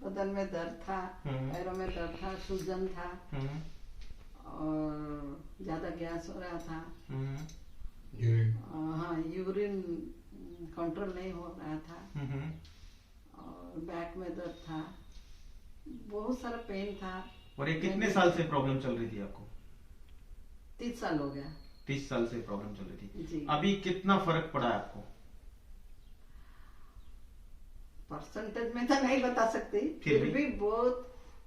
बदन में दर्द था, पैरों में दर्द था, सूजन था और ज्यादा गैस हो रहा था। हाँ, यूरिन कंट्रोल नहीं हो रहा था और बैक में दर्द था, बहुत सारा पेन था। और ये कितने साल से प्रॉब्लम चल रही थी आपको? 30 साल हो गया। 30 साल से प्रॉब्लम चल रही थी जी। अभी कितना फर्क पड़ा है आपको? परसेंटेज में तो नहीं बता सकती, फिर फिर भी बहुत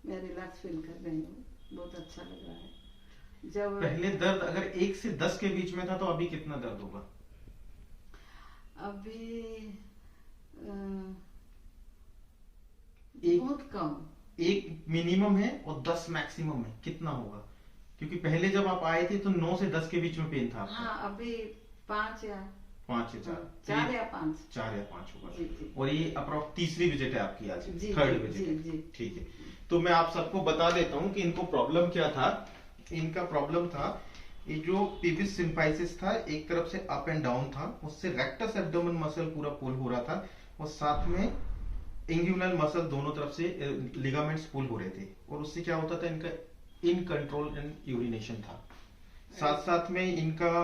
मैं रिलैक्स फील कर रही हूँ, बहुत अच्छा लग रहा है। जब पहले दर्द अगर 1 से 10 के बीच में था तो अभी कितना दर्द होगा? अभी एक बहुत कम। 1 मिनिमम है और 10 मैक्सिमम है, कितना होगा? क्योंकि पहले जब आप आए थे तो 9 से 10 के बीच में पेन था आपका। हाँ, अभी 5 या 5 या 4 4 या 5 4 या 5 होगा। जी, जी। और ये अप्रोक्स तीसरी विजिट है आपकी आज? जी, थर्ड जी, विजिट जी, है। जी। ठीक है, तो मैं आप सबको बता देता हूँ कि इनको प्रॉब्लम क्या था। इनका प्रॉब्लम था ये जो पीविस सिम्फाइसिस था, एक तरफ से अप एंड डाउन था, उससे रेक्टस एब्डोमेन मसल पूरा पुल हो रहा था और साथ में इंग्युलर मसल दोनों तरफ से लिगामेंट्स पुल हो रहे थे और उससे क्या होता था, इनका इन कंट्रोल एंड यूरिनेशन था। साथ साथ में इनका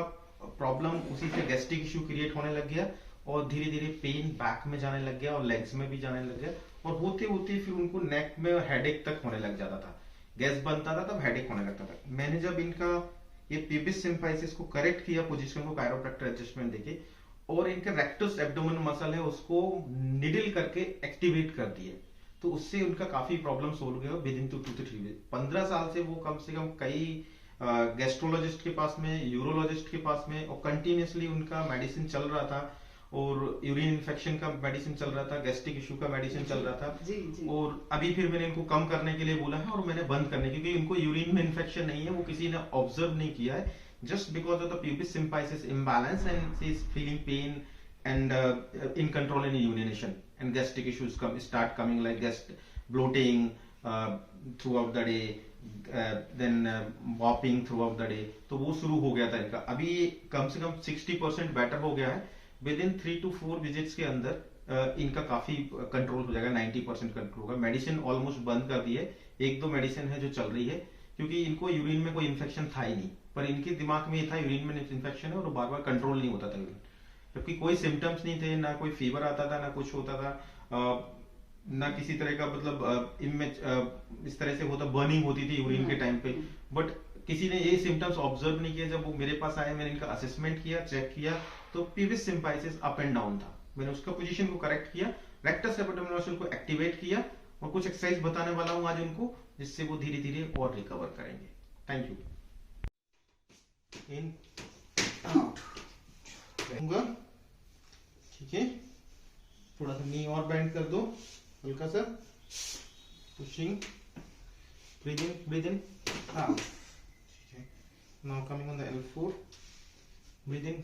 प्रॉब्लम उसी से गैस्ट्रिक इश्यू क्रिएट होने लग गया और धीरे धीरे पेन बैक में जाने लग गया और लेग्स में भी जाने लग गया और होते होते फिर उनको नेक में हेडेक तक होने लग जाता था। गैस बनता था तब हेडेक होने लगता था। मैंने जब इनका ये पीविस सिम्फाइसिस को करेक्ट किया, पोजीशन को कायरोप्रैक्टर एडजस्टमेंट देके, और इनका रेक्टस एब्डोमेन मसल है उसको निडल करके एक्टिवेट कर दिए, तो उससे उनका काफी प्रॉब्लम सोल्व गया विद इन 2 to 3 वीक। 15 साल से वो कम से कम कई गैस्ट्रोलॉजिस्ट के पास में, यूरोलॉजिस्ट के पास में, और कंटिन्यूसली उनका मेडिसिन चल रहा था और यूरिन इन्फेक्शन का मेडिसिन चल रहा था, गैस्ट्रिक इशू का मेडिसिन चल रहा था। जी, जी। और अभी फिर मैंने इनको कम करने के लिए बोला है और मैंने बंद करने, क्योंकि इनको यूरिन में इन्फेक्शन नहीं है, वो किसी ने ऑब्जर्व नहीं किया है, just because of the pubis symphysis imbalance and she is feeling pain and in control in urination and gastric issues start coming like bloating throughout the day, then whopping throughout the day, तो वो शुरू हो गया था इनका। अभी कम से कम 60% better हो गया है। विद इन 3 to 4 विजिट्स के अंदर इनका काफी कंट्रोल हो जाएगा, 90% कंट्रोल होगा। मेडिसिन ऑलमोस्ट बंद कर दी है, 1-2 मेडिसिन है जो चल रही है, क्योंकि इनको यूरिन में कोई इन्फेक्शन था ही नहीं, पर इनके दिमाग में ये था यूरिन में इन्फेक्शन है और बार बार कंट्रोल नहीं होता था यूरिन, जबकि कोई सिम्टम्स नहीं थे, ना कोई फीवर आता था, ना कुछ होता था, ना किसी तरह का मतलब इस तरह से होता, बर्निंग होती थी यूरिन के टाइम पे, बट किसी ने ये सिम्टम्स ऑब्जर्व नहीं किया। जब वो मेरे पास आए, मैंने इनका असेसमेंट किया, चेक किया, तो पीविस सिम्फाइसिस अप एंड डाउन था। मैंने उसका पोजीशन को करेक्ट किया, रेक्टस एब्डोमिनल मसल को एक्टिवेट किया और कुछ एक्सरसाइज बताने वाला हूं आज उनको, जिससे वो धीरे धीरे और रिकवर करेंगे। Thank you. इन आउट, ठीक है, थोड़ा सा नी और बेंड कर दो, हल्का सा पुशिंग, ब्रीद इन आउट, ठीक है। Now coming on the L4, breathe in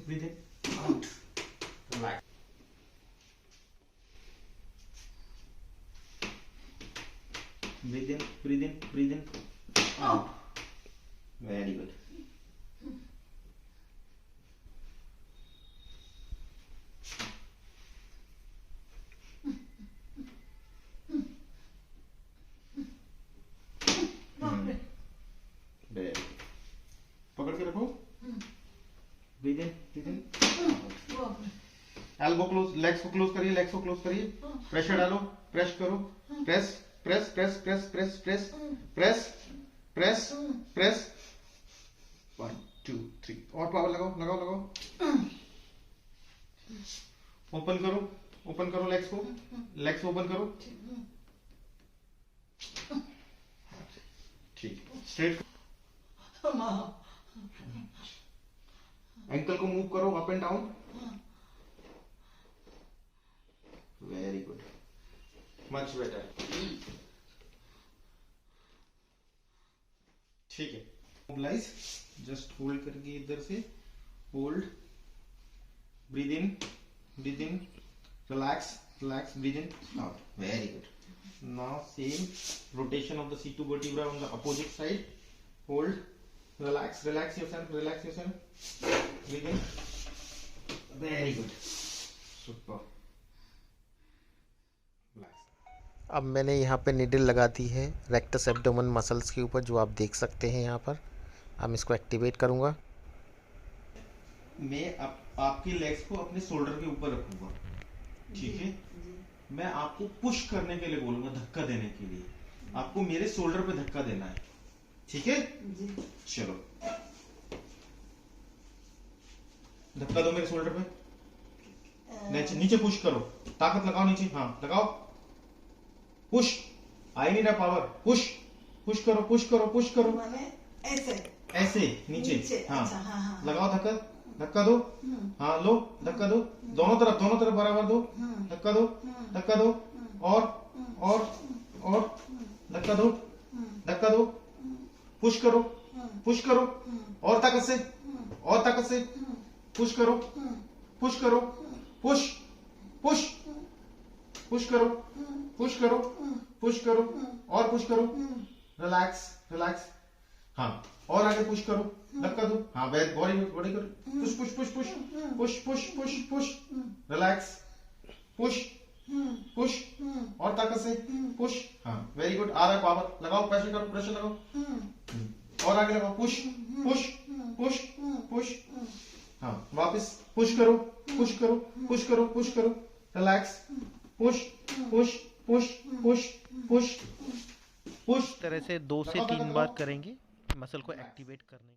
out, relax, breathe in out, very good। पकड़ के रखो, breathe in elbow close, legs को क्लोज करिए, लेग्स को क्लोज करिए, प्रेशर डालो, प्रेस करो, press press press press press press press press press, 1 2 3, और पावर लगाओ लगाओ लगाओ, ओपन करो लेग्स को, लेग्स ओपन करो, ठीक, स्ट्रेट, एंकल को मूव करो up and down, very good, much better, ठीक है। मोबिलाइज, जस्ट होल्ड करके इधर से hold, breathe in, relax, breathe in out, very good. Now same rotation of the C2 vertebra on the opposite side, hold, relax yourself, breathe in, very good, super, relax, अब मैंने यहाँ पे needle लगा दी है rectus abdomen muscles के ऊपर, जो आप देख सकते हैं यहाँ पर। अब इसको एक्टिवेट करूँगा। मैं आपके लेग्स को अपने शोल्डर के ऊपर रखूंगा, ठीक है। मैं आपको पुश करने के लिए बोलूंगा, धक्का देने के लिए। आपको मेरे शोल्डर पे धक्का देना है, ठीक है। चलो धक्का दो मेरे शोल्डर पे। नीचे पुश करो, ताकत लगाओ नीचे, हाँ लगाओ। Push, I need a power. Push push करो, पुश करो, पुश करो। ऐसे ऐसे नीचे, हाँ, अच्छा, हाँ। लगाओ धक्का, धक्का दो, हाँ लो धक्का दो, दोनों तरफ बराबर दो, धक्का दो, धक्का दो, और धक्का दो, धक्का दो। पुश करो, पुश करो, और ताकत से, और ताकत से। पुश करो, पुश करो, पुश पुश पुश करो, पुश करो, पुश करो, और पुश करो। रिलैक्स, रिलैक्स, हाँ, और आगे पुश करो, धक्का दो, हाँ, बॉडी बॉडी करो। Push push push push push push push push. Relax, push push, और ताकत से पुश, हाँ, वेरी गुड। आ रहा है पावर, लगाओ, प्रेशर करो, प्रेशर लगाओ, और आगे लगाओ। पुश पुश पुश पुश, हाँ, वापस पुश करो, पुश करो, पुश करो, पुश करो। Relax, push push push push push push. इस तरह से 2 से 3 बार करेंगे मसल को एक्टिवेट करने के लिए।